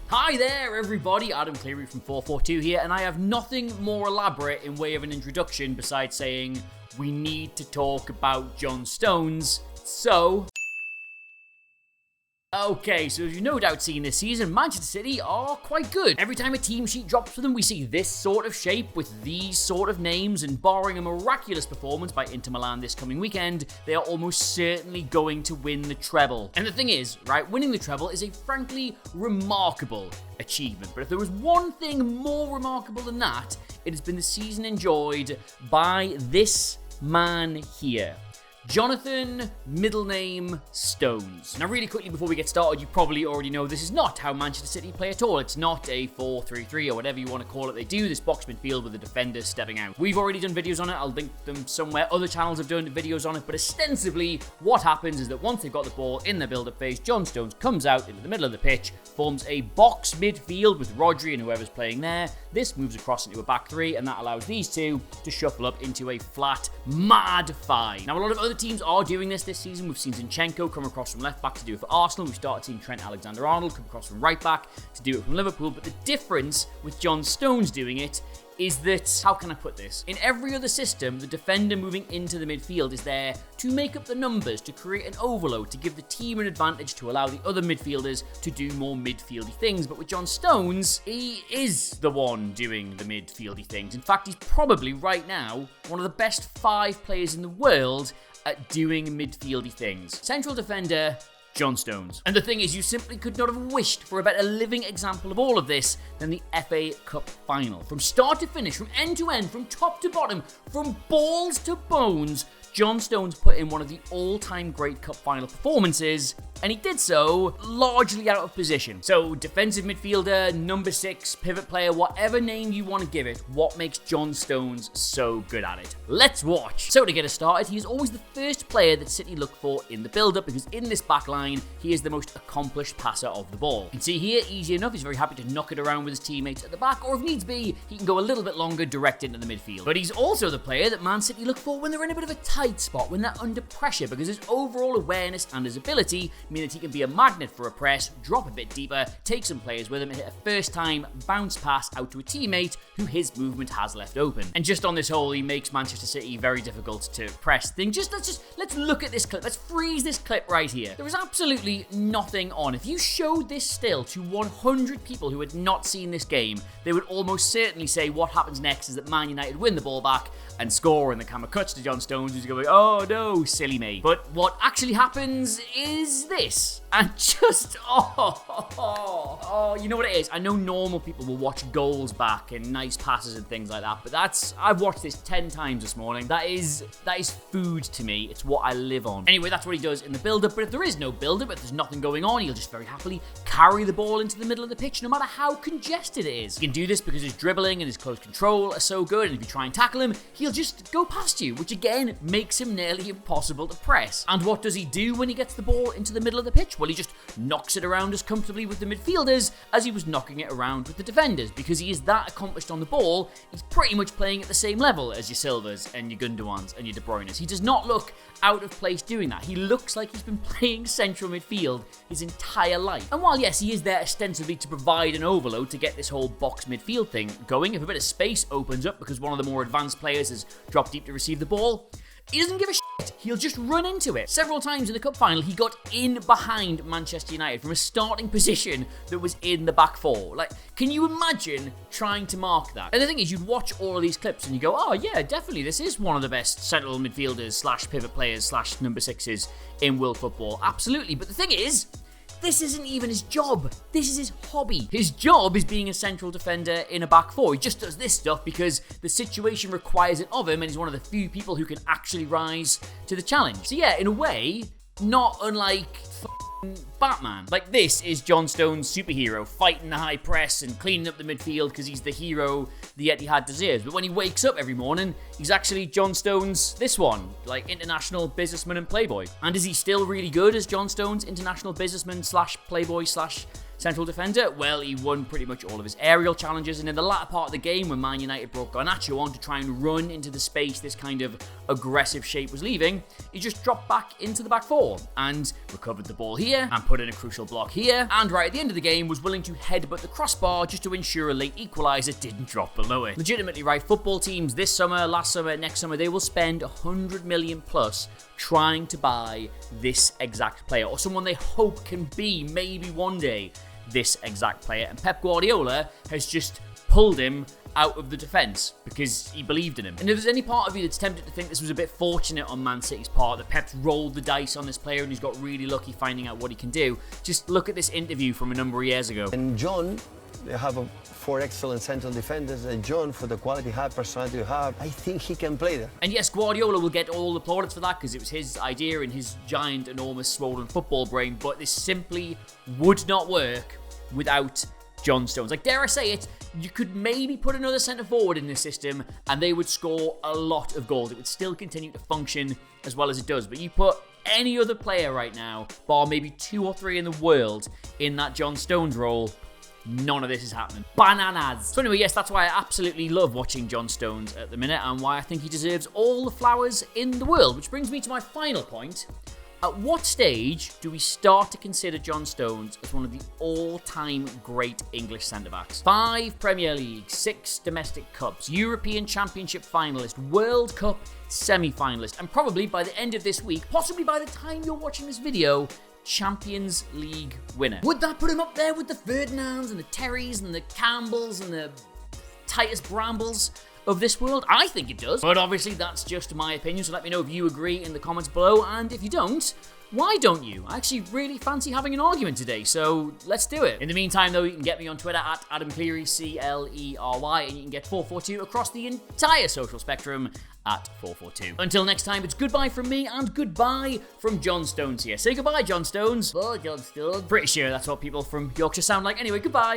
Hi there everybody, Adam Cleary from FourFourTwo here, and I have nothing more elaborate in way of an introduction besides saying we need to talk about John Stones, so... Okay, so as you've no doubt seen this season, Manchester City are quite good. Every time a team sheet drops for them, we see this sort of shape with these sort of names, and barring a miraculous performance by Inter Milan this coming weekend, they are almost certainly going to win the treble. And the thing is, right, winning the treble is a frankly remarkable achievement. But if there was one thing more remarkable than that, it has been the season enjoyed by this man here. Jonathan, middle name, Stones. Now really quickly before we get started, you probably already know this is not how Manchester City play at all. It's not a 4-3-3 or whatever you want to call it. They do this box midfield with the defenders stepping out. We've already done videos on it. I'll link them somewhere. Other channels have done videos on it, but ostensibly what happens is that once they've got the ball in their build-up phase, John Stones comes out into the middle of the pitch, forms a box midfield with Rodri and whoever's playing there. This moves across into a back three, and that allows these two to shuffle up into a flat, mad five. Now a lot of other teams are doing this season. We've seen Zinchenko come across from left back to do it for Arsenal. We've started seeing Trent Alexander-Arnold come across from right back to do it from Liverpool. But the difference with John Stones doing it is that, how can I put this? In every other system, the defender moving into the midfield is there to make up the numbers, to create an overload, to give the team an advantage, to allow the other midfielders to do more midfieldy things. But with John Stones, he is the one doing the midfieldy things. In fact, he's probably right now one of the best 5 players in the world at doing midfieldy things. Central defender, John Stones. And the thing is, you simply could not have wished for a better living example of all of this than the FA Cup final. From start to finish, from end to end, from top to bottom, from balls to bones, John Stones put in one of the all-time great cup final performances, and he did so largely out of position. So defensive midfielder, number 6, pivot player, whatever name you want to give it, what makes John Stones so good at it? Let's watch. So to get us started, he is always the first player that City look for in the build-up, because in this back line, he is the most accomplished passer of the ball. You can see here, easy enough, he's very happy to knock it around with his teammates at the back, or if needs be, he can go a little bit longer direct into the midfield. But he's also the player that Man City look for when they're in a bit of a tight spot, when they're under pressure, because his overall awareness and his ability mean that he can be a magnet for a press, drop a bit deeper, take some players with him, and hit a first time bounce pass out to a teammate who his movement has left open. And just on this whole, he makes Manchester City very difficult to press thing. Let's look at this clip. Let's freeze this clip right here. There is absolutely nothing on. If you showed this still to 100 people who had not seen this game, they would almost certainly say what happens next is that Man United win the ball back and score, and the camera cuts to John Stones, who's going, oh no, silly me. But what actually happens is this. And just, you know what it is? I know normal people will watch goals back and nice passes and things like that, but I've watched this 10 times this morning. That is food to me. It's what I live on. Anyway, that's what he does in the build-up, but if there is no build-up, if there's nothing going on, he'll just very happily carry the ball into the middle of the pitch, no matter how congested it is. He can do this because his dribbling and his close control are so good, and if you try and tackle him, he'll just go past you, which again makes him nearly impossible to press. And what does he do when he gets the ball into the middle of the pitch? Well, he just knocks it around as comfortably with the midfielders as he was knocking it around with the defenders. Because he is that accomplished on the ball, he's pretty much playing at the same level as your Silvas and your Gundowans and your De Bruynes. He does not look out of place doing that. He looks like he's been playing central midfield his entire life. And while yes, he is there ostensibly to provide an overload to get this whole box midfield thing going, if a bit of space opens up because one of the more advanced players has dropped deep to receive the ball, he doesn't give a shit. He'll just run into it. Several times in the cup final, he got in behind Manchester United from a starting position that was in the back four. Like, can you imagine trying to mark that? And the thing is, you'd watch all of these clips and you go, oh yeah, definitely, this is one of the best central midfielders slash pivot players slash number 6s in world football. Absolutely. But the thing is, this isn't even his job. This is his hobby. His job is being a central defender in a back four. He just does this stuff because the situation requires it of him, and he's one of the few people who can actually rise to the challenge. So yeah, in a way, not unlike Batman. Like, this is John Stones' superhero, fighting the high press and cleaning up the midfield because he's the hero the Etihad deserves. But when he wakes up every morning, he's actually John Stones, this one, like international businessman and playboy. And is he still really good as John Stones, international businessman slash playboy slash central defender? Well, he won pretty much all of his aerial challenges, and in the latter part of the game, when Man United brought Garnacho on to try and run into the space this kind of aggressive shape was leaving, he just dropped back into the back four and recovered the ball here and put in a crucial block here, and right at the end of the game was willing to headbutt the crossbar just to ensure a late equaliser didn't drop below it. Legitimately, right, football teams this summer, last summer, next summer, they will spend 100 million plus trying to buy this exact player, or someone they hope can be, maybe one day, this exact player. And Pep Guardiola has just pulled him out of the defence because he believed in him. And if there's any part of you that's tempted to think this was a bit fortunate on Man City's part, that Pep's rolled the dice on this player and he's got really lucky finding out what he can do, just look at this interview from a number of years ago. And John, they have four excellent central defenders, and John, for the quality, high personality you have, I think he can play there. And yes, Guardiola will get all the plaudits for that because it was his idea and his giant, enormous, swollen football brain, but this simply would not work without John Stones. Like, dare I say it, you could maybe put another centre forward in this system and they would score a lot of goals. It would still continue to function as well as it does, but you put any other player right now, bar maybe 2 or 3 in the world, in that John Stones role, none of this is happening. Bananas. So anyway, yes, that's why I absolutely love watching John Stones at the minute and why I think he deserves all the flowers in the world. Which brings me to my final point. At what stage do we start to consider John Stones as one of the all-time great English centre-backs? 5 Premier League, 6 domestic cups, European Championship finalist, World Cup semi-finalist, and probably by the end of this week, possibly by the time you're watching this video, Champions League winner. Would that put him up there with the Ferdinands and the Terrys and the Campbells and the Titus Brambles of this world? I think it does, but obviously that's just my opinion, so let me know if you agree in the comments below, and if you don't, why don't you? I actually really fancy having an argument today, so let's do it. In the meantime, though, you can get me on Twitter at Adam Cleary, CLERY, and you can get FourFourTwo across the entire social spectrum at FourFourTwo. Until next time, it's goodbye from me and goodbye from John Stones here. Say goodbye, John Stones. Bye, John Stones. Pretty sure that's what people from Yorkshire sound like. Anyway, goodbye.